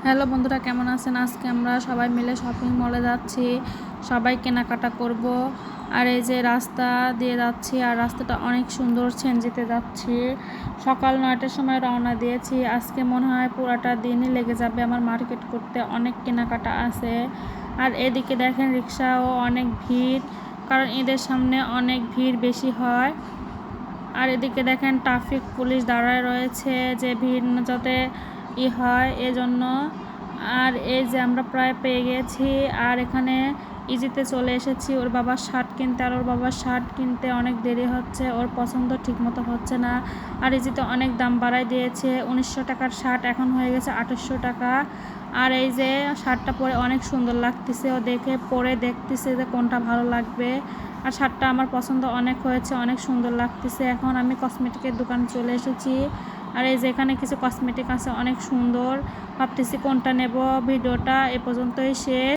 Hello বন্ধুরা, কেমন আছেন? আজকে আমরা সবাই মিলে শপিং মলে যাচ্ছি, সবাই কেনাকাটা করব। আর এই যে রাস্তা দিয়ে যাচ্ছি, আর রাস্তাটা অনেক সুন্দর, সেনজিতে যাচ্ছি। সকাল 9টার সময় রওনা দিয়েছি। আজকে মনে হয় পুরাটা দিনই লেগে যাবে আমার মার্কেট করতে, অনেক কেনাকাটা আছে। আর এদিকে দেখেন রিক্সাও অনেক ভিড়, কারণ ঈদের সামনে অনেক ভিড় বেশি হয়। আর এদিকে দেখেন ট্রাফিক পুলিশ দাঁড়ায় রয়েছে যে ভিড় যাতে হয় এজন্য। আর এই যে আমরা প্রায় পেয়ে গেছি। আর এখানে ইজিতে চলে এসেছি ওর বাবার শার্ট কিনতে। আর ওর বাবার শার্ট কিনতে অনেক দেরি হচ্ছে, ওর পছন্দ ঠিক মতো হচ্ছে না। আর ইজিতে অনেক দাম বাড়ায় দিয়েছে, 1900 টাকার শার্ট এখন হয়ে গেছে 2800 টাকা। আর এই যে শার্টটা পরে অনেক সুন্দর লাগতেছে, ও দেখে পরে দেখতেছে যে কোনটা ভালো লাগবে। আর শার্টটা আমার পছন্দ অনেক হয়েছে, অনেক সুন্দর লাগতেছে। এখন আমি কসমেটিকের দোকানে চলে এসেছি। আর এই যে এখানে কিছু কসমেটিক আছে অনেক সুন্দর, ভাবতেছি কোনটা নেব। ভিডিওটা এ পর্যন্তই শেষ।